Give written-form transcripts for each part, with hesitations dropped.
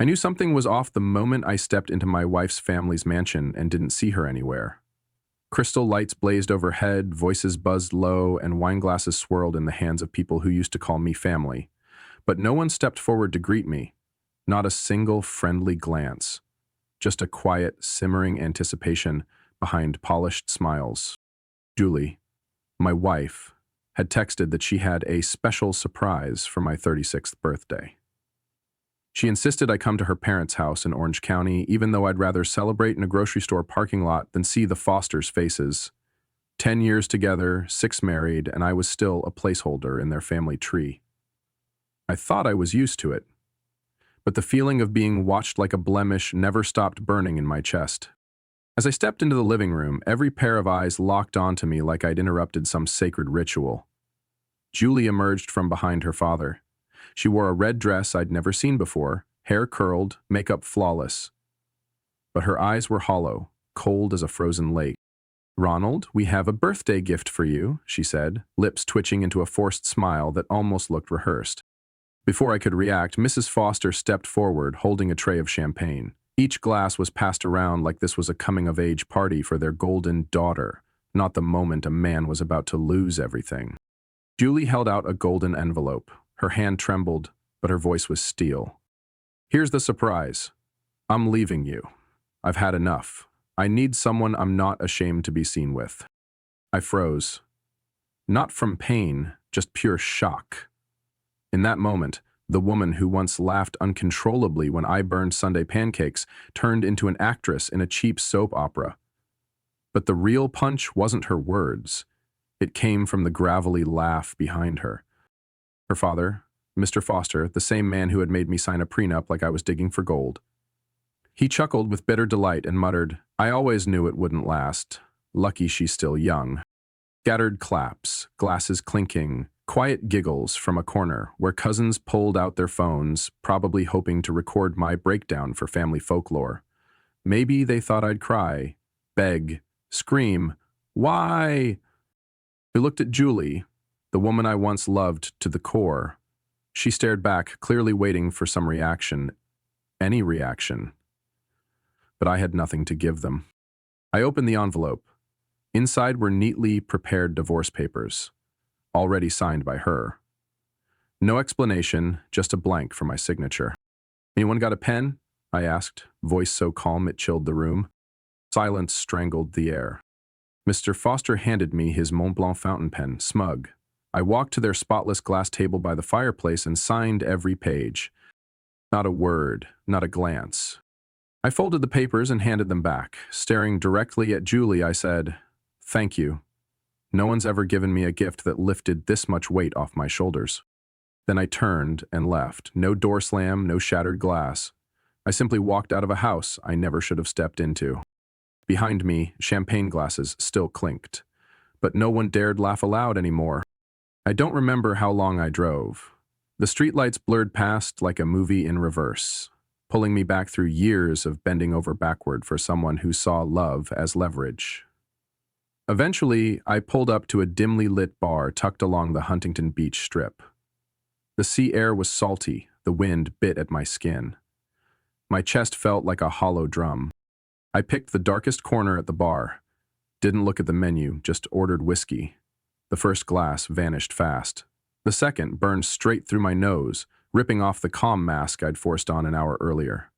I knew something was off the moment I stepped into my wife's family's mansion and didn't see her anywhere. Crystal lights blazed overhead, voices buzzed low, and wine glasses swirled in the hands of people who used to call me family. But no one stepped forward to greet me. Not a single friendly glance. Just a quiet, simmering anticipation behind polished smiles. Julie, my wife, had texted that she had a special surprise for my 36th birthday. She insisted I come to her parents' house in Orange County, even though I'd rather celebrate in a grocery store parking lot than see the Fosters' faces. 10 years together, 6 married, and I was still a placeholder in their family tree. I thought I was used to it, but the feeling of being watched like a blemish never stopped burning in my chest. As I stepped into the living room, every pair of eyes locked onto me like I'd interrupted some sacred ritual. Julie emerged from behind her father. She wore a red dress I'd never seen before, hair curled, makeup flawless. But her eyes were hollow, cold as a frozen lake. "Ronald, we have a birthday gift for you," she said, lips twitching into a forced smile that almost looked rehearsed. Before I could react, Mrs. Foster stepped forward, holding a tray of champagne. Each glass was passed around like this was a coming-of-age party for their golden daughter, not the moment a man was about to lose everything. Julie held out a golden envelope. Her hand trembled, but her voice was steel. "Here's the surprise. I'm leaving you. I've had enough. I need someone I'm not ashamed to be seen with." I froze. Not from pain, just pure shock. In that moment, the woman who once laughed uncontrollably when I burned Sunday pancakes turned into an actress in a cheap soap opera. But the real punch wasn't her words. It came from the gravelly laugh behind her. Her father, Mr. Foster, the same man who had made me sign a prenup like I was digging for gold. He chuckled with bitter delight and muttered, "I always knew it wouldn't last. Lucky she's still young." Scattered claps, glasses clinking, quiet giggles from a corner where cousins pulled out their phones, probably hoping to record my breakdown for family folklore. Maybe they thought I'd cry, beg, scream, "Why?" I looked at Julie, the woman I once loved to the core. She stared back, clearly waiting for some reaction. Any reaction. But I had nothing to give them. I opened the envelope. Inside were neatly prepared divorce papers, already signed by her. No explanation, just a blank for my signature. "Anyone got a pen?" I asked, voice so calm it chilled the room. Silence strangled the air. Mr. Foster handed me his Mont Blanc fountain pen, smug. I walked to their spotless glass table by the fireplace and signed every page. Not a word, not a glance. I folded the papers and handed them back. Staring directly at Julie, I said, "Thank you. No one's ever given me a gift that lifted this much weight off my shoulders." Then I turned and left. No door slam, no shattered glass. I simply walked out of a house I never should have stepped into. Behind me, champagne glasses still clinked. But no one dared laugh aloud anymore. I don't remember how long I drove. The streetlights blurred past like a movie in reverse, pulling me back through years of bending over backward for someone who saw love as leverage. Eventually, I pulled up to a dimly lit bar tucked along the Huntington Beach Strip. The sea air was salty, the wind bit at my skin. My chest felt like a hollow drum. I picked the darkest corner at the bar. Didn't look at the menu, just ordered whiskey. The first glass vanished fast. The second burned straight through my nose, ripping off the calm mask I'd forced on an hour earlier.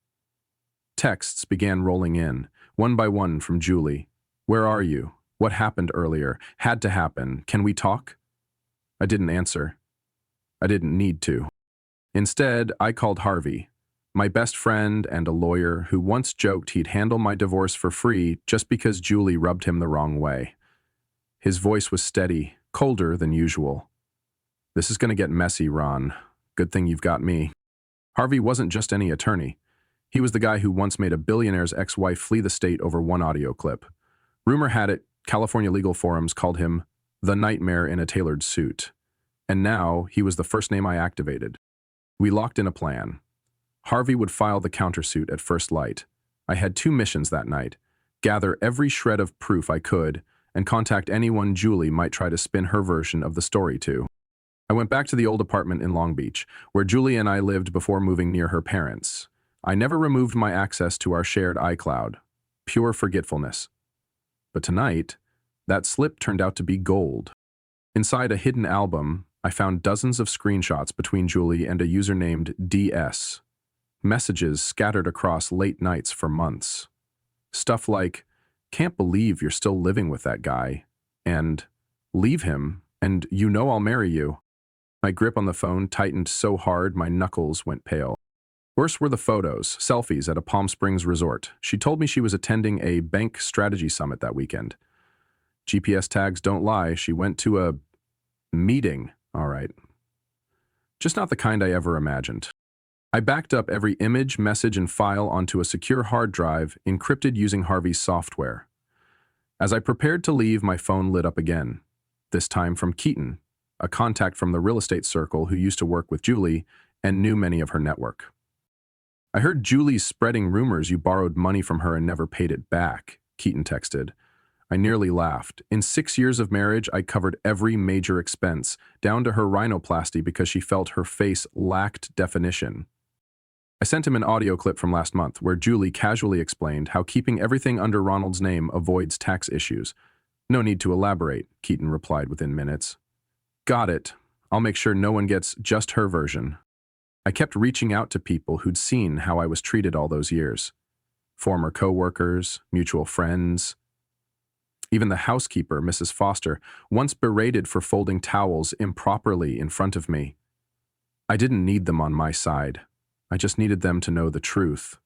Texts began rolling in, one by one from Julie. "Where are you? What happened earlier? Had to happen. Can we talk?" I didn't answer. I didn't need to. Instead, I called Harvey, my best friend and a lawyer who once joked he'd handle my divorce for free just because Julie rubbed him the wrong way. His voice was steady, colder than usual. "This is going to get messy, Ron. Good thing you've got me." Harvey wasn't just any attorney. He was the guy who once made a billionaire's ex-wife flee the state over one audio clip. Rumor had it, California legal forums called him the nightmare in a tailored suit. And now, he was the first name I activated. We locked in a plan. Harvey would file the countersuit at first light. I had 2 missions that night: gather every shred of proof I could, and contact anyone Julie might try to spin her version of the story to. I went back to the old apartment in Long Beach, where Julie and I lived before moving near her parents. I never removed my access to our shared iCloud. Pure forgetfulness. But tonight, that slip turned out to be gold. Inside a hidden album, I found dozens of screenshots between Julie and a user named DS. Messages scattered across late nights for months. Stuff like, "Can't believe you're still living with that guy," and "Leave him, and you know I'll marry you." My grip on the phone tightened so hard my knuckles went pale. Worse were the photos, selfies at a Palm Springs resort. She told me she was attending a bank strategy summit that weekend. GPS tags don't lie, she went to a meeting, all right. Just not the kind I ever imagined. I backed up every image, message, and file onto a secure hard drive, encrypted using Harvey's software. As I prepared to leave, my phone lit up again, this time from Keaton, a contact from the real estate circle who used to work with Julie and knew many of her network. "I heard Julie's spreading rumors you borrowed money from her and never paid it back," Keaton texted. I nearly laughed. In 6 years of marriage, I covered every major expense, down to her rhinoplasty because she felt her face lacked definition. I sent him an audio clip from last month where Julie casually explained how keeping everything under Ronald's name avoids tax issues. "No need to elaborate," Keaton replied within minutes. "Got it. I'll make sure no one gets just her version." I kept reaching out to people who'd seen how I was treated all those years. Former coworkers, mutual friends. Even the housekeeper, Mrs. Foster, once berated for folding towels improperly in front of me. I didn't need them on my side. I just needed them to know the truth.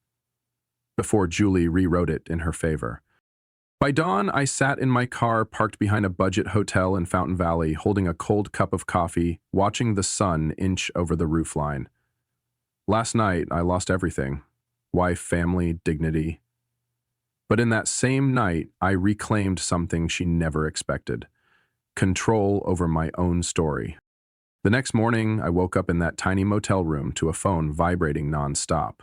Before Julie rewrote it in her favor. By dawn, I sat in my car parked behind a budget hotel in Fountain Valley, holding a cold cup of coffee, watching the sun inch over the roofline. Last night, I lost everything. Wife, family, dignity. But in that same night, I reclaimed something she never expected. Control over my own story. The next morning, I woke up in that tiny motel room to a phone vibrating nonstop.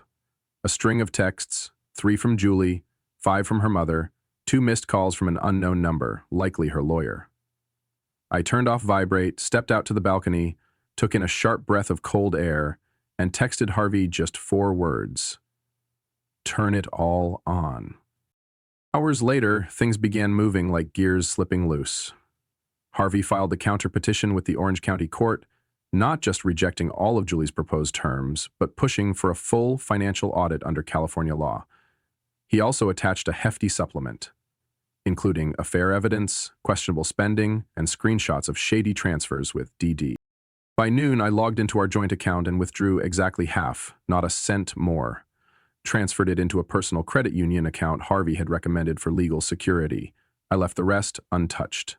A string of texts, 3 from Julie, 5 from her mother, 2 missed calls from an unknown number, likely her lawyer. I turned off vibrate, stepped out to the balcony, took in a sharp breath of cold air, and texted Harvey just 4 words. "Turn it all on." Hours later, things began moving like gears slipping loose. Harvey filed a counter-petition with the Orange County Court, not just rejecting all of Julie's proposed terms, but pushing for a full financial audit under California law. He also attached a hefty supplement, including affair evidence, questionable spending, and screenshots of shady transfers with DD. By noon, I logged into our joint account and withdrew exactly half, not a cent more. Transferred it into a personal credit union account Harvey had recommended for legal security. I left the rest untouched.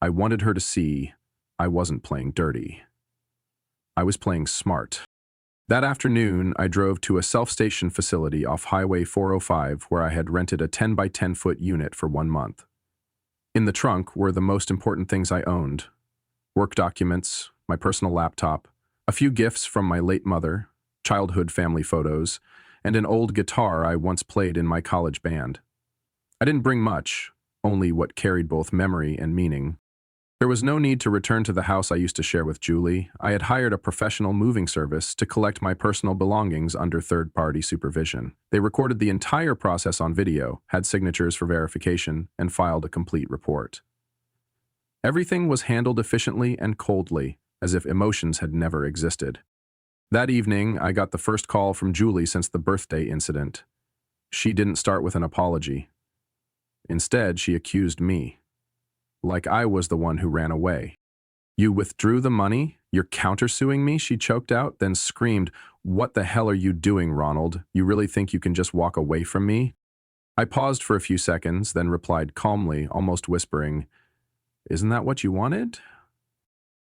I wanted her to see I wasn't playing dirty. I was playing smart. That afternoon, I drove to a self-station facility off Highway 405 where I had rented a 10 by 10 foot unit for 1 month. In the trunk were the most important things I owned: work documents, my personal laptop, a few gifts from my late mother, childhood family photos, and an old guitar I once played in my college band. I didn't bring much, only what carried both memory and meaning. There was no need to return to the house I used to share with Julie. I had hired a professional moving service to collect my personal belongings under third-party supervision. They recorded the entire process on video, had signatures for verification, and filed a complete report. Everything was handled efficiently and coldly, as if emotions had never existed. That evening, I got the first call from Julie since the birthday incident. She didn't start with an apology. Instead, she accused me. Like I was the one who ran away. "You withdrew the money? You're countersuing me?" she choked out, then screamed, "What the hell are you doing, Ronald? You really think you can just walk away from me?" I paused for a few seconds, then replied calmly, almost whispering, "Isn't that what you wanted?"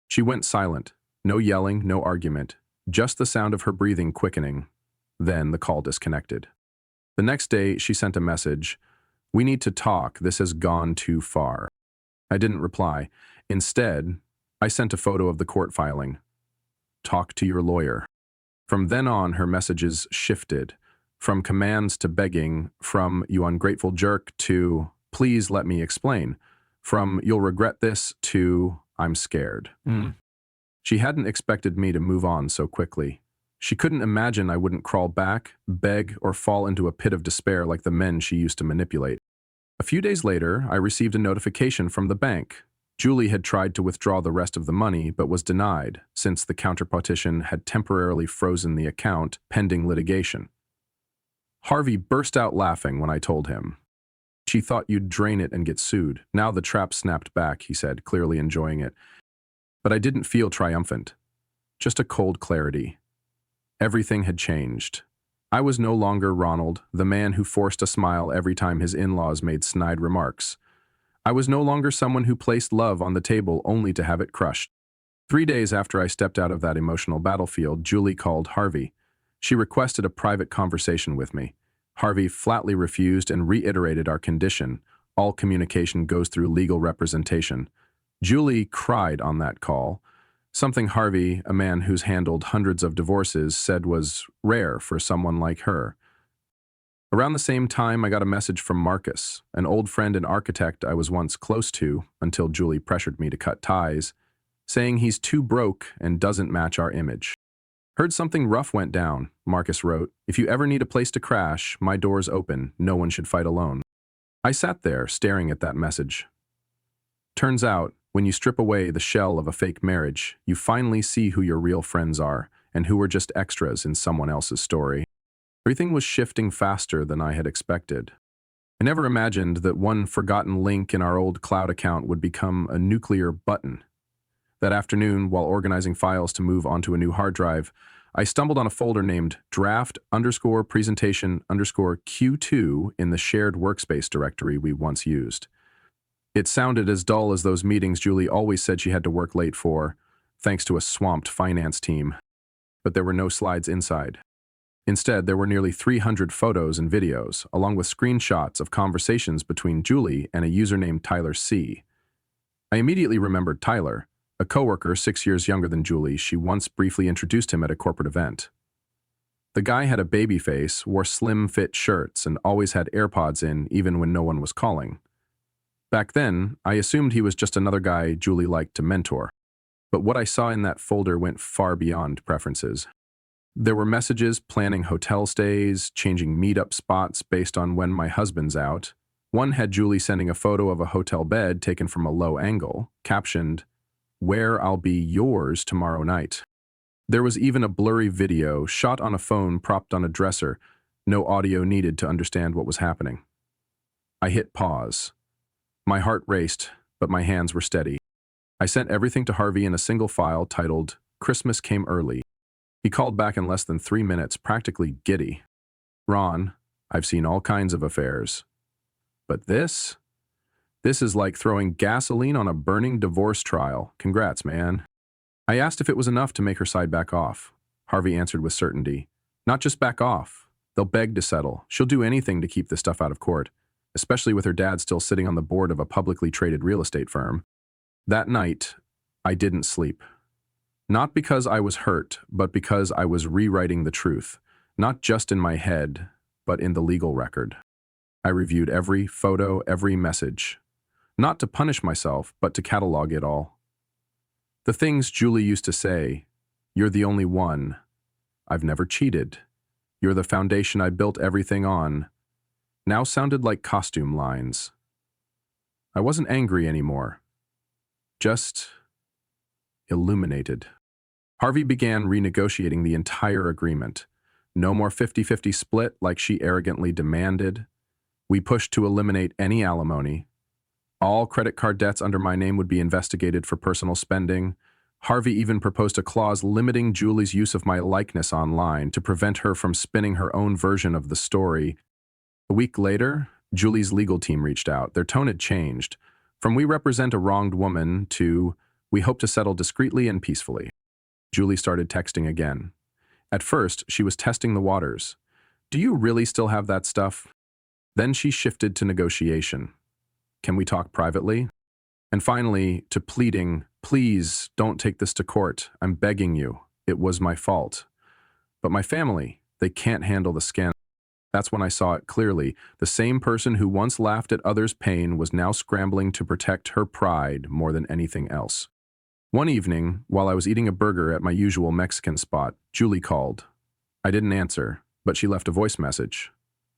She went silent. No yelling, no argument. Just the sound of her breathing quickening. Then the call disconnected. The next day, she sent a message. "We need to talk. This has gone too far." I didn't reply. Instead, I sent a photo of the court filing. "Talk to your lawyer." From then on, her messages shifted. From commands to begging, from "you ungrateful jerk" to "please let me explain," from "you'll regret this" to "I'm scared." She hadn't expected me to move on so quickly. She couldn't imagine I wouldn't crawl back, beg, or fall into a pit of despair like the men she used to manipulate. A few days later, I received a notification from the bank. Julie had tried to withdraw the rest of the money but was denied, since the counterpartition had temporarily frozen the account pending litigation. Harvey burst out laughing when I told him. She thought you'd drain it and get sued. Now the trap snapped back, he said, clearly enjoying it. But I didn't feel triumphant. Just a cold clarity. Everything had changed. I was no longer Ronald, the man who forced a smile every time his in-laws made snide remarks. I was no longer someone who placed love on the table only to have it crushed. 3 days after I stepped out of that emotional battlefield, Julie called Harvey. She requested a private conversation with me. Harvey flatly refused and reiterated our condition. All communication goes through legal representation. Julie cried on that call, something Harvey, a man who's handled hundreds of divorces, said was rare for someone like her. Around the same time, I got a message from Marcus, an old friend and architect I was once close to until Julie pressured me to cut ties, saying he's too broke and doesn't match our image. Heard something rough went down, Marcus wrote. If you ever need a place to crash, my door's open. No one should fight alone. I sat there, staring at that message. Turns out, when you strip away the shell of a fake marriage, you finally see who your real friends are and who are just extras in someone else's story. Everything was shifting faster than I had expected. I never imagined that one forgotten link in our old cloud account would become a nuclear button. That afternoon, while organizing files to move onto a new hard drive, I stumbled on a folder named draft_presentation_Q2 in the shared workspace directory we once used. It sounded as dull as those meetings Julie always said she had to work late for, thanks to a swamped finance team. But there were no slides inside. Instead, there were nearly 300 photos and videos, along with screenshots of conversations between Julie and a user named Tyler C. I immediately remembered Tyler, a coworker 6 years younger than Julie. She once briefly introduced him at a corporate event. The guy had a baby face, wore slim-fit shirts, and always had AirPods in even when no one was calling. Back then, I assumed he was just another guy Julie liked to mentor. But what I saw in that folder went far beyond preferences. There were messages planning hotel stays, changing meetup spots based on when my husband's out. One had Julie sending a photo of a hotel bed taken from a low angle, captioned, "Where I'll be yours tomorrow night." There was even a blurry video shot on a phone propped on a dresser, no audio needed to understand what was happening. I hit pause. My heart raced, but my hands were steady. I sent everything to Harvey in a single file titled, "Christmas Came Early." He called back in less than 3 minutes, practically giddy. "Ron, I've seen all kinds of affairs. But this is like throwing gasoline on a burning divorce trial. Congrats, man." I asked if it was enough to make her side back off. Harvey answered with certainty. "Not just back off. They'll beg to settle. She'll do anything to keep this stuff out of court, especially with her dad still sitting on the board of a publicly traded real estate firm." That night, I didn't sleep. Not because I was hurt, but because I was rewriting the truth, not just in my head, but in the legal record. I reviewed every photo, every message. Not to punish myself, but to catalog it all. The things Julie used to say, "You're the only one. I've never cheated. You're the foundation I built everything on," now sounded like costume lines. I wasn't angry anymore. Just illuminated. Harvey began renegotiating the entire agreement. No more 50-50 split like she arrogantly demanded. We pushed to eliminate any alimony. All credit card debts under my name would be investigated for personal spending. Harvey even proposed a clause limiting Julie's use of my likeness online to prevent her from spinning her own version of the story. A week later, Julie's legal team reached out. Their tone had changed. From "we represent a wronged woman" to "we hope to settle discreetly and peacefully." Julie started texting again. At first, she was testing the waters. "Do you really still have that stuff?" Then she shifted to negotiation. "Can we talk privately?" And finally, to pleading, "Please, don't take this to court. I'm begging you. It was my fault. But my family, they can't handle the scandal." That's when I saw it clearly. The same person who once laughed at others' pain was now scrambling to protect her pride more than anything else. One evening, while I was eating a burger at my usual Mexican spot, Julie called. I didn't answer, but she left a voice message.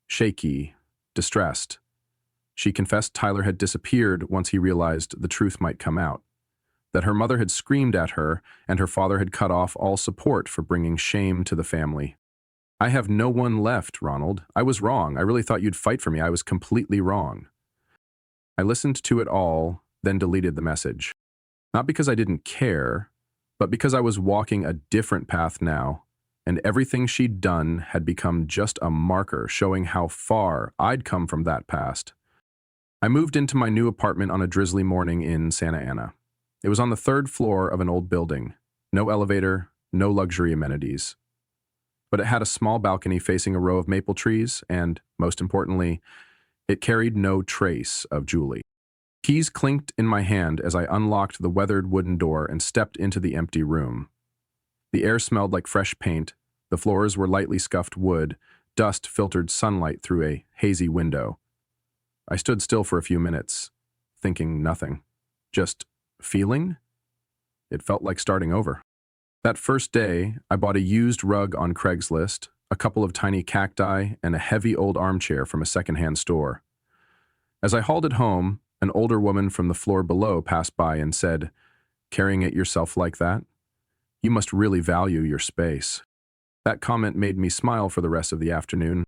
Shaky, distressed. She confessed Tyler had disappeared once he realized the truth might come out, that her mother had screamed at her and her father had cut off all support for bringing shame to the family. I have no one left, Ronald. I was wrong. I really thought you'd fight for me. I was completely wrong. I listened to it all, then deleted the message. Not because I didn't care, but because I was walking a different path now, and everything she'd done had become just a marker showing how far I'd come from that past. I moved into my new apartment on a drizzly morning in Santa Ana. It was on the third floor of an old building. No elevator, no luxury amenities. But it had a small balcony facing a row of maple trees, and, most importantly, it carried no trace of Julie. Keys clinked in my hand as I unlocked the weathered wooden door and stepped into the empty room. The air smelled like fresh paint, the floors were lightly scuffed wood, dust filtered sunlight through a hazy window. I stood still for a few minutes, thinking nothing. Just feeling? It felt like starting over. That first day, I bought a used rug on Craigslist, a couple of tiny cacti, and a heavy old armchair from a secondhand store. As I hauled it home, an older woman from the floor below passed by and said, "Carrying it yourself like that? You must really value your space." That comment made me smile for the rest of the afternoon.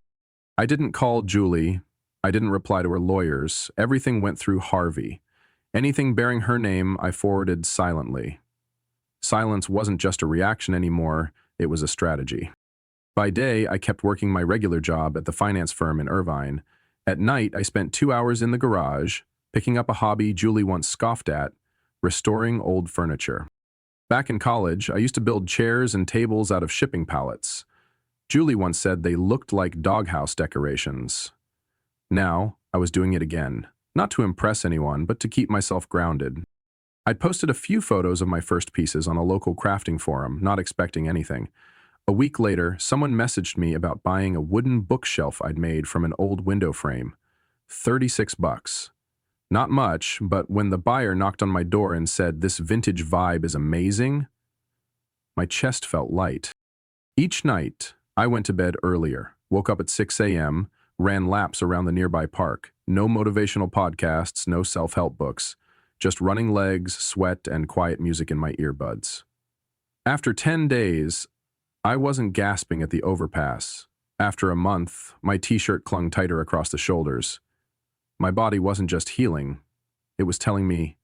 I didn't call Julie. I didn't reply to her lawyers. Everything went through Harvey. Anything bearing her name, I forwarded silently. Silence wasn't just a reaction anymore, it was a strategy. By day, I kept working my regular job at the finance firm in Irvine. At night, I spent 2 hours in the garage, picking up a hobby Julie once scoffed at, restoring old furniture. Back in college, I used to build chairs and tables out of shipping pallets. Julie once said they looked like doghouse decorations. Now, I was doing it again, not to impress anyone, but to keep myself grounded. I'd posted a few photos of my first pieces on a local crafting forum, not expecting anything. A week later, someone messaged me about buying a wooden bookshelf I'd made from an old window frame. $36. Not much, but when the buyer knocked on my door and said, "This vintage vibe is amazing," my chest felt light. Each night, I went to bed earlier, woke up at 6 a.m., ran laps around the nearby park. No motivational podcasts, no self-help books, just running legs, sweat, and quiet music in my earbuds. After 10 days, I wasn't gasping at the overpass. After a month, my t-shirt clung tighter across the shoulders. My body wasn't just healing, it was telling me.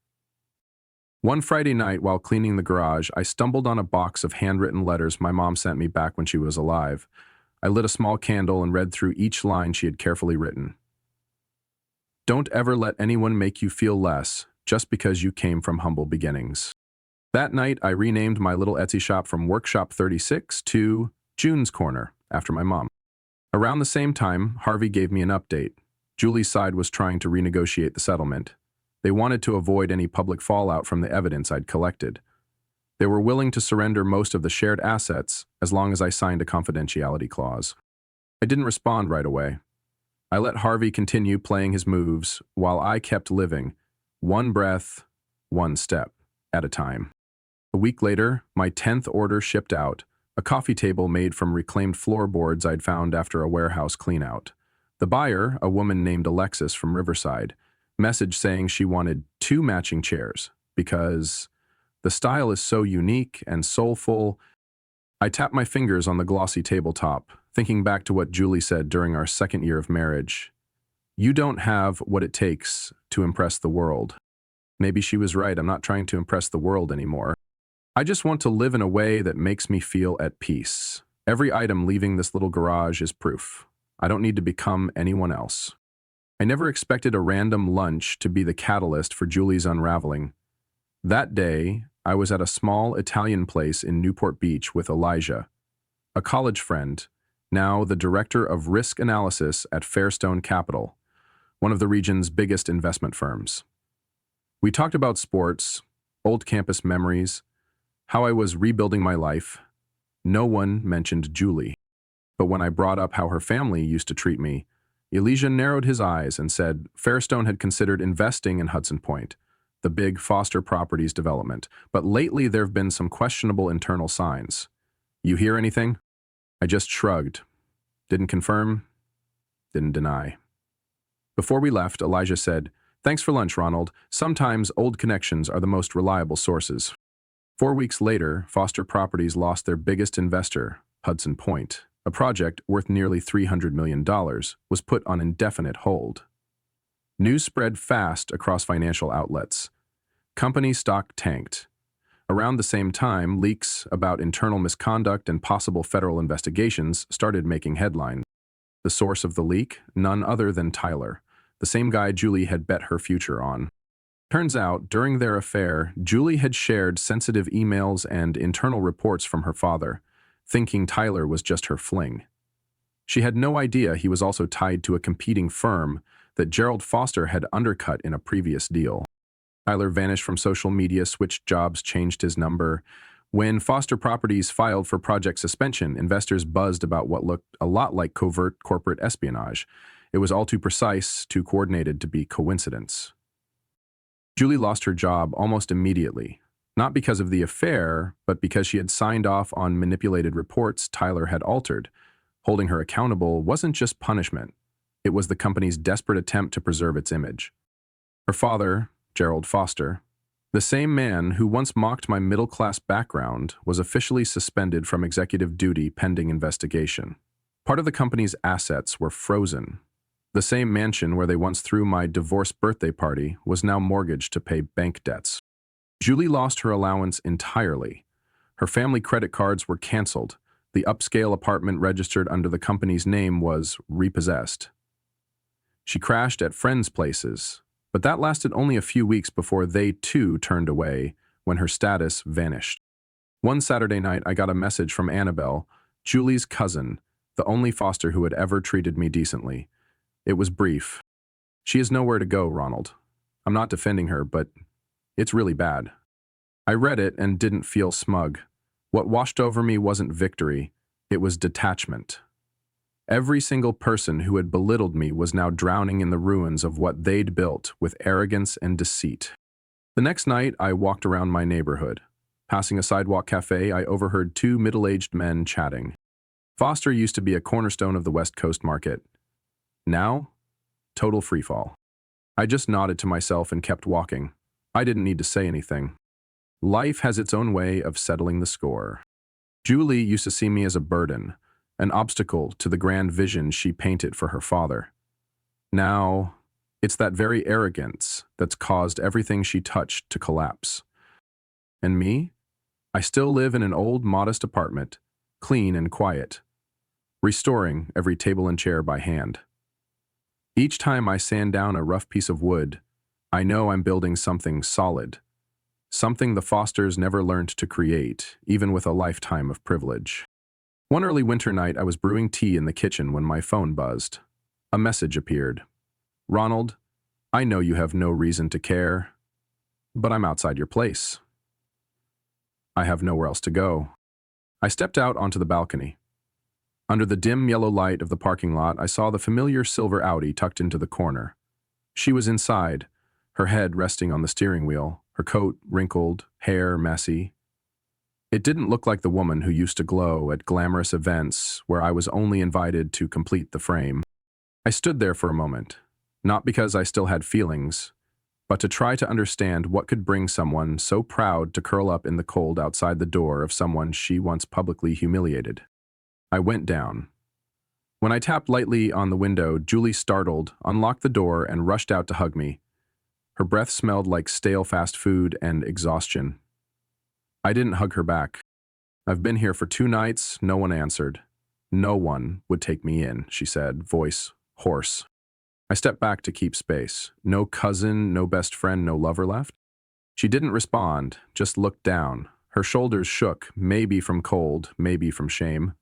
One Friday night, while cleaning the garage, I stumbled on a box of handwritten letters my mom sent me back when she was alive. I lit a small candle and read through each line she had carefully written. "Don't ever let anyone make you feel less just because you came from humble beginnings." That night, I renamed my little Etsy shop from Workshop 36 to June's Corner, after my mom. Around the same time, Harvey gave me an update. Julie's side was trying to renegotiate the settlement. They wanted to avoid any public fallout from the evidence I'd collected. They were willing to surrender most of the shared assets as long as I signed a confidentiality clause. I didn't respond right away. I let Harvey continue playing his moves while I kept living, one breath, one step at a time. A week later, my 10th order shipped out, a coffee table made from reclaimed floorboards I'd found after a warehouse cleanout. The buyer, a woman named Alexis from Riverside, messaged saying she wanted 2 matching chairs because the style is so unique and soulful. I tapped my fingers on the glossy tabletop, thinking back to what Julie said during our 2nd year of marriage. "You don't have what it takes to impress the world." Maybe she was right. I'm not trying to impress the world anymore. I just want to live in a way that makes me feel at peace. Every item leaving this little garage is proof. I don't need to become anyone else. I never expected a random lunch to be the catalyst for Julie's unraveling. That day, I was at a small Italian place in Newport Beach with Elijah, a college friend, now the director of risk analysis at Fairstone Capital, one of the region's biggest investment firms. We talked about sports, old campus memories, how I was rebuilding my life. No one mentioned Julie. But when I brought up how her family used to treat me, Elijah narrowed his eyes and said Fairstone had considered investing in Hudson Point, the big Foster Properties development, but lately there have been some questionable internal signs. You hear anything? I just shrugged. Didn't confirm, didn't deny. Before we left, Elijah said, "Thanks for lunch, Ronald. Sometimes old connections are the most reliable sources." 4 weeks later, Foster Properties lost their biggest investor, Hudson Point. A project worth nearly $300 million was put on indefinite hold. News spread fast across financial outlets. Company stock tanked. Around the same time, leaks about internal misconduct and possible federal investigations started making headlines. The source of the leak? None other than Tyler, the same guy Julie had bet her future on. Turns out, during their affair, Julie had shared sensitive emails and internal reports from her father, thinking Tyler was just her fling. She had no idea he was also tied to a competing firm that Gerald Foster had undercut in a previous deal. Tyler vanished from social media, switched jobs, changed his number. When Foster Properties filed for project suspension, investors buzzed about what looked a lot like covert corporate espionage. It was all too precise, too coordinated to be coincidence. Julie lost her job almost immediately, not because of the affair, but because she had signed off on manipulated reports Tyler had altered. Holding her accountable wasn't just punishment. It was the company's desperate attempt to preserve its image. Her father, Gerald Foster, the same man who once mocked my middle-class background, was officially suspended from executive duty pending investigation. Part of the company's assets were frozen. The same mansion where they once threw my divorce birthday party was now mortgaged to pay bank debts. Julie lost her allowance entirely. Her family credit cards were canceled. The upscale apartment registered under the company's name was repossessed. She crashed at friends' places, but that lasted only a few weeks before they too turned away when her status vanished. One Saturday night, I got a message from Annabelle, Julie's cousin, the only Foster who had ever treated me decently. It was brief. "She has nowhere to go, Ronald. I'm not defending her, but it's really bad." I read it and didn't feel smug. What washed over me wasn't victory, it was detachment. Every single person who had belittled me was now drowning in the ruins of what they'd built with arrogance and deceit. The next night, I walked around my neighborhood. Passing a sidewalk cafe, I overheard two middle-aged men chatting. Foster used to be a cornerstone of the West Coast market. Now, total freefall. I just nodded to myself and kept walking. I didn't need to say anything. Life has its own way of settling the score. Julie used to see me as a burden, an obstacle to the grand vision she painted for her father. Now, it's that very arrogance that's caused everything she touched to collapse. And me? I still live in an old, modest apartment, clean and quiet, restoring every table and chair by hand. Each time I sand down a rough piece of wood, I know I'm building something solid, something the Fosters never learned to create, even with a lifetime of privilege. One early winter night, I was brewing tea in the kitchen when my phone buzzed. A message appeared. "Ronald, I know you have no reason to care, but I'm outside your place. I have nowhere else to go." I stepped out onto the balcony. Under the dim yellow light of the parking lot, I saw the familiar silver Audi tucked into the corner. She was inside, her head resting on the steering wheel, her coat wrinkled, hair messy. It didn't look like the woman who used to glow at glamorous events where I was only invited to complete the frame. I stood there for a moment, not because I still had feelings, but to try to understand what could bring someone so proud to curl up in the cold outside the door of someone she once publicly humiliated. I went down. When I tapped lightly on the window, Julie startled, unlocked the door, and rushed out to hug me. Her breath smelled like stale fast food and exhaustion. I didn't hug her back. "I've been here for 2 nights, no one answered. No one would take me in," she said, voice hoarse. I stepped back to keep space. No cousin, no best friend, no lover left? She didn't respond, just looked down. Her shoulders shook, maybe from cold, maybe from shame.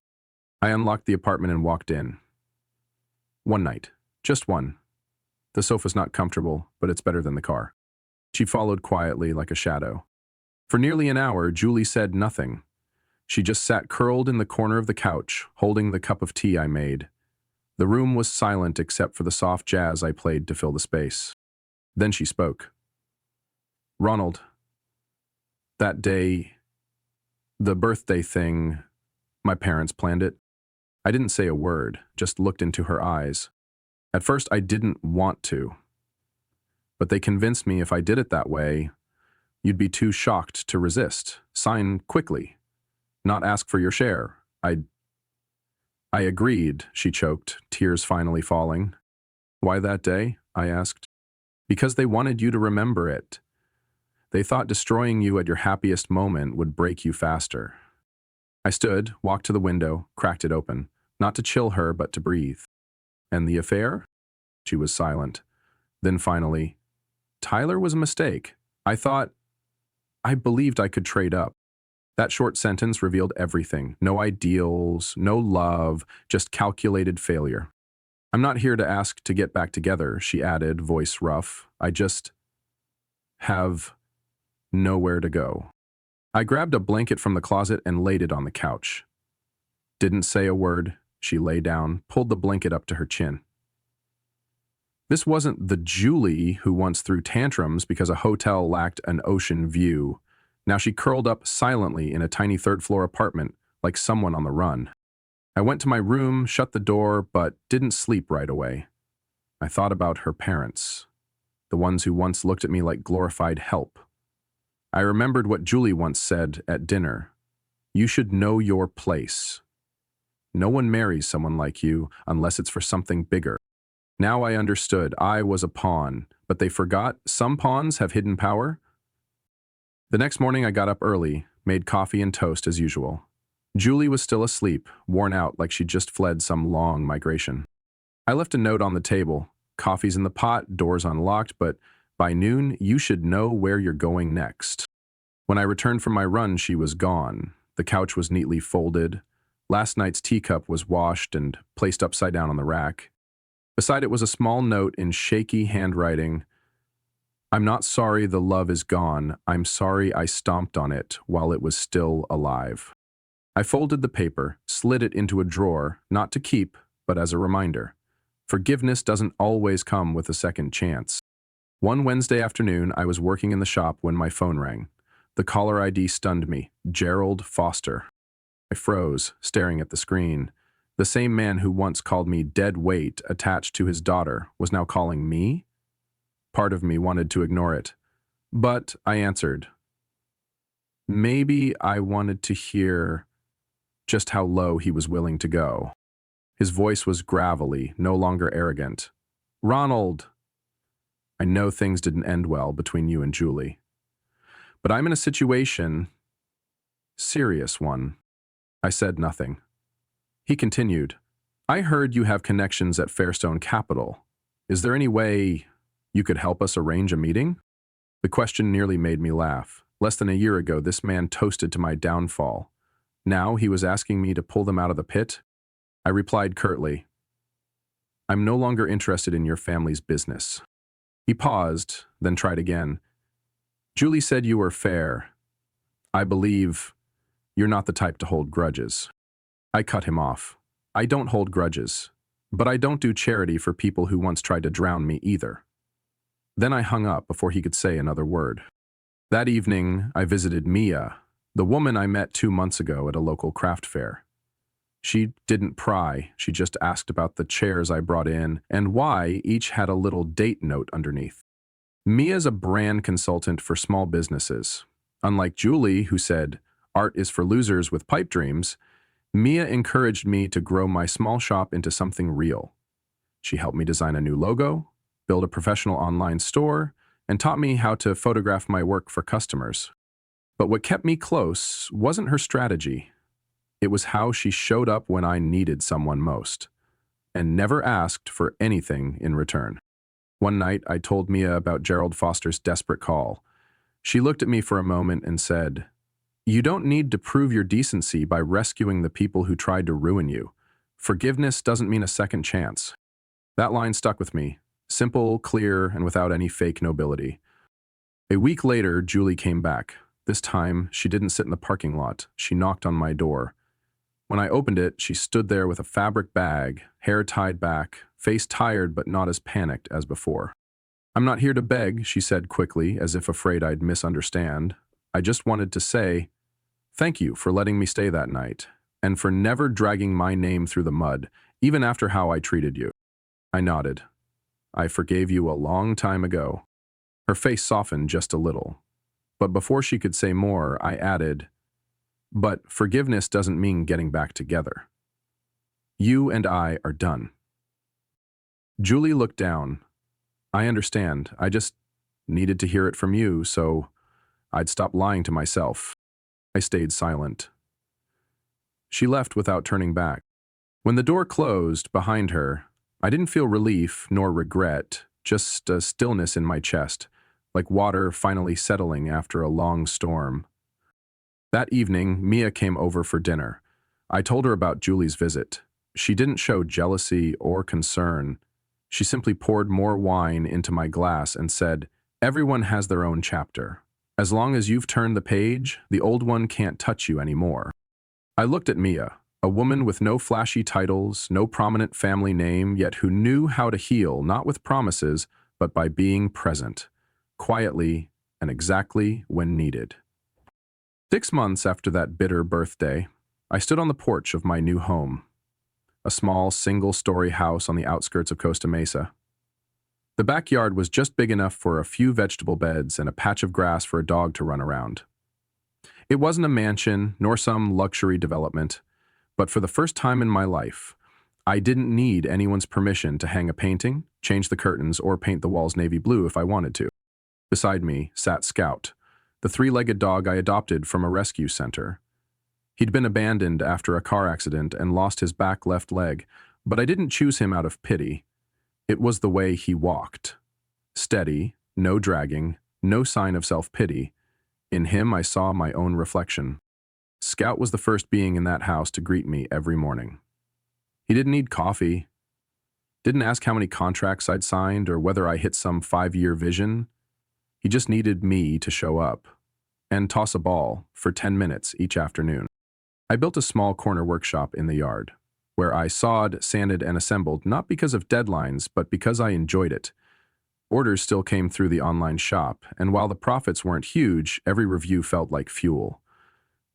I unlocked the apartment and walked in. One night. Just one. The sofa's not comfortable, but it's better than the car. She followed quietly like a shadow. For nearly an hour, Julie said nothing. She just sat curled in the corner of the couch, holding the cup of tea I made. The room was silent except for the soft jazz I played to fill the space. Then she spoke. Ronald, that day, the birthday thing, my parents planned it. I didn't say a word, just looked into her eyes. At first, I didn't want to, but they convinced me if I did it that way, you'd be too shocked to resist. Sign quickly, not ask for your share. I agreed, she choked, tears finally falling. Why that day? I asked. Because they wanted you to remember it. They thought destroying you at your happiest moment would break you faster. I stood, walked to the window, cracked it open, not to chill her, but to breathe. And the affair? She was silent. Then finally, Tyler was a mistake. I believed I could trade up. That short sentence revealed everything. No ideals, no love, just calculated failure. I'm not here to ask to get back together, she added, voice rough. I just have nowhere to go. I grabbed a blanket from the closet and laid it on the couch. Didn't say a word. She lay down, pulled the blanket up to her chin. This wasn't the Julie who once threw tantrums because a hotel lacked an ocean view. Now she curled up silently in a tiny third-floor apartment, like someone on the run. I went to my room, shut the door, but didn't sleep right away. I thought about her parents, the ones who once looked at me like glorified help. I remembered what Julie once said at dinner. You should know your place. No one marries someone like you unless it's for something bigger. Now I understood. I was a pawn, but they forgot some pawns have hidden power. The next morning I got up early, made coffee and toast as usual. Julie was still asleep, worn out like she'd just fled some long migration. I left a note on the table. Coffee's in the pot, doors unlocked, but by noon, you should know where you're going next. When I returned from my run, she was gone. The couch was neatly folded. Last night's teacup was washed and placed upside down on the rack. Beside it was a small note in shaky handwriting. I'm not sorry the love is gone. I'm sorry I stomped on it while it was still alive. I folded the paper, slid it into a drawer, not to keep, but as a reminder. Forgiveness doesn't always come with a second chance. One Wednesday afternoon, I was working in the shop when my phone rang. The caller ID stunned me. Gerald Foster. I froze, staring at the screen. The same man who once called me dead weight attached to his daughter was now calling me? Part of me wanted to ignore it. But I answered. Maybe I wanted to hear just how low he was willing to go. His voice was gravelly, no longer arrogant. Ronald! I know things didn't end well between you and Julie. But I'm in a situation, serious one. I said nothing. He continued, I heard you have connections at Fairstone Capital. Is there any way you could help us arrange a meeting? The question nearly made me laugh. Less than a year ago, this man toasted to my downfall. Now he was asking me to pull them out of the pit? I replied curtly, I'm no longer interested in your family's business. He paused, then tried again. Julie said you were fair. I believe you're not the type to hold grudges. I cut him off. I don't hold grudges, but I don't do charity for people who once tried to drown me either. Then I hung up before he could say another word. That evening, I visited Mia, the woman I met 2 months ago at a local craft fair. She didn't pry, she just asked about the chairs I brought in and why each had a little date note underneath. Mia's a brand consultant for small businesses. Unlike Julie, who said, art is for losers with pipe dreams, Mia encouraged me to grow my small shop into something real. She helped me design a new logo, build a professional online store, and taught me how to photograph my work for customers. But what kept me close wasn't her strategy. It was how she showed up when I needed someone most, and never asked for anything in return. One night, I told Mia about Gerald Foster's desperate call. She looked at me for a moment and said, You don't need to prove your decency by rescuing the people who tried to ruin you. Forgiveness doesn't mean a second chance. That line stuck with me. Simple, clear, and without any fake nobility. A week later, Julie came back. This time, she didn't sit in the parking lot. She knocked on my door. When I opened it, she stood there with a fabric bag, hair tied back, face tired but not as panicked as before. I'm not here to beg, she said quickly, as if afraid I'd misunderstand. I just wanted to say, thank you for letting me stay that night, and for never dragging my name through the mud, even after how I treated you. I nodded. I forgave you a long time ago. Her face softened just a little. But before she could say more, I added, but forgiveness doesn't mean getting back together. You and I are done. Julie looked down. I understand. I just needed to hear it from you, so I'd stop lying to myself. I stayed silent. She left without turning back. When the door closed behind her, I didn't feel relief nor regret, just a stillness in my chest, like water finally settling after a long storm. That evening, Mia came over for dinner. I told her about Julie's visit. She didn't show jealousy or concern. She simply poured more wine into my glass and said, everyone has their own chapter. As long as you've turned the page, the old one can't touch you anymore. I looked at Mia, a woman with no flashy titles, no prominent family name, yet who knew how to heal, not with promises, but by being present, quietly and exactly when needed. 6 months after that bitter birthday, I stood on the porch of my new home, a small single-story house on the outskirts of Costa Mesa. The backyard was just big enough for a few vegetable beds and a patch of grass for a dog to run around. It wasn't a mansion nor some luxury development, but for the first time in my life, I didn't need anyone's permission to hang a painting, change the curtains, or paint the walls navy blue if I wanted to. Beside me sat Scout, the three-legged dog I adopted from a rescue center. He'd been abandoned after a car accident and lost his back left leg, but I didn't choose him out of pity. It was the way he walked. Steady, no dragging, no sign of self-pity. In him I saw my own reflection. Scout was the first being in that house to greet me every morning. He didn't need coffee, didn't ask how many contracts I'd signed or whether I hit some 5-year vision. He just needed me to show up and toss a ball for 10 minutes each afternoon. I built a small corner workshop in the yard, where I sawed, sanded, and assembled not because of deadlines, but because I enjoyed it. Orders still came through the online shop, and while the profits weren't huge, every review felt like fuel.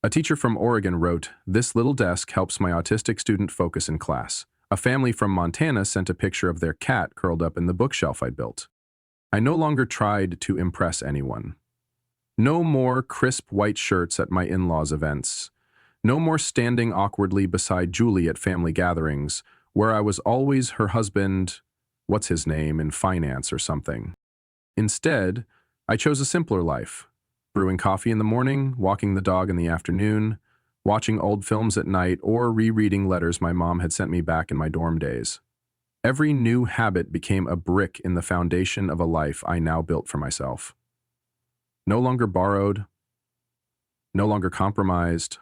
A teacher from Oregon wrote, "This little desk helps my autistic student focus in class." A family from Montana sent a picture of their cat curled up in the bookshelf I'd built. I no longer tried to impress anyone. No more crisp white shirts at my in-laws' events. No more standing awkwardly beside Julie at family gatherings, where I was always her husband, what's his name, in finance or something. Instead, I chose a simpler life, brewing coffee in the morning, walking the dog in the afternoon, watching old films at night, or rereading letters my mom had sent me back in my dorm days. Every new habit became a brick in the foundation of a life I now built for myself. No longer borrowed, no longer compromised.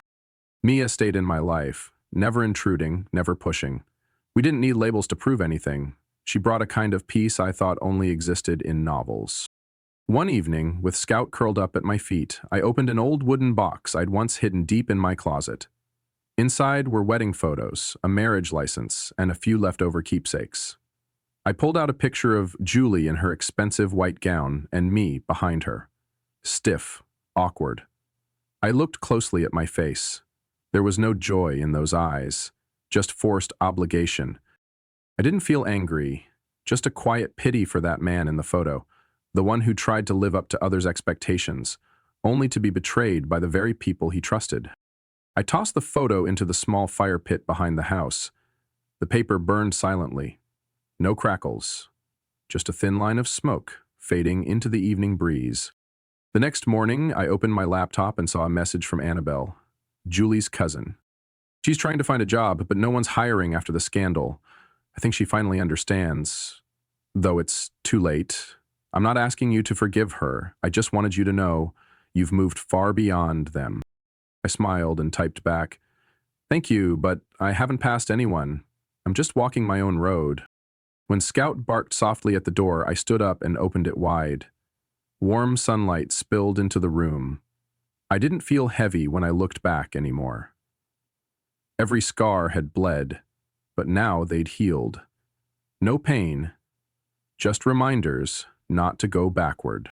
Mia stayed in my life, never intruding, never pushing. We didn't need labels to prove anything. She brought a kind of peace I thought only existed in novels. One evening, with Scout curled up at my feet, I opened an old wooden box I'd once hidden deep in my closet. Inside were wedding photos, a marriage license, and a few leftover keepsakes. I pulled out a picture of Julie in her expensive white gown and me behind her. Stiff, awkward. I looked closely at my face. There was no joy in those eyes, just forced obligation. I didn't feel angry, just a quiet pity for that man in the photo, the one who tried to live up to others' expectations, only to be betrayed by the very people he trusted. I tossed the photo into the small fire pit behind the house. The paper burned silently. No crackles, just a thin line of smoke fading into the evening breeze. The next morning, I opened my laptop and saw a message from Annabelle, Julie's cousin. She's trying to find a job, but no one's hiring after the scandal. I think she finally understands, though it's too late. I'm not asking you to forgive her. I just wanted you to know you've moved far beyond them. I smiled and typed back, "Thank you, but I haven't passed anyone. I'm just walking my own road." When Scout barked softly at the door, I stood up and opened it wide. Warm sunlight spilled into the room. I didn't feel heavy when I looked back anymore. Every scar had bled, but now they'd healed. No pain, just reminders not to go backward.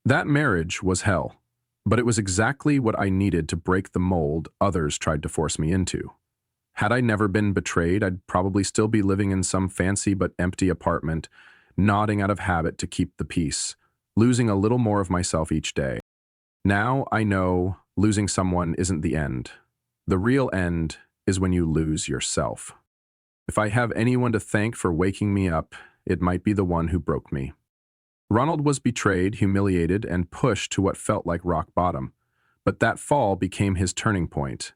That marriage was hell, but it was exactly what I needed to break the mold others tried to force me into. Had I never been betrayed, I'd probably still be living in some fancy but empty apartment, nodding out of habit to keep the peace, losing a little more of myself each day. Now I know losing someone isn't the end. The real end is when you lose yourself. If I have anyone to thank for waking me up, it might be the one who broke me. Ronald was betrayed, humiliated, and pushed to what felt like rock bottom. But that fall became his turning point.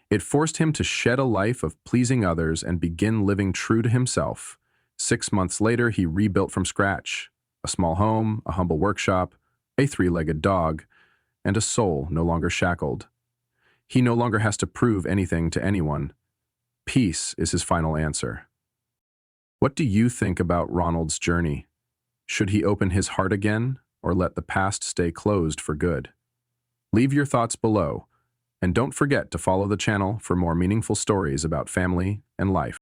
It forced him to shed a life of pleasing others and begin living true to himself. 6 months later, he rebuilt from scratch. A small home, a humble workshop, a three-legged dog, and a soul no longer shackled. He no longer has to prove anything to anyone. Peace is his final answer. What do you think about Ronald's journey? Should he open his heart again, or let the past stay closed for good? Leave your thoughts below, and don't forget to follow the channel for more meaningful stories about family and life.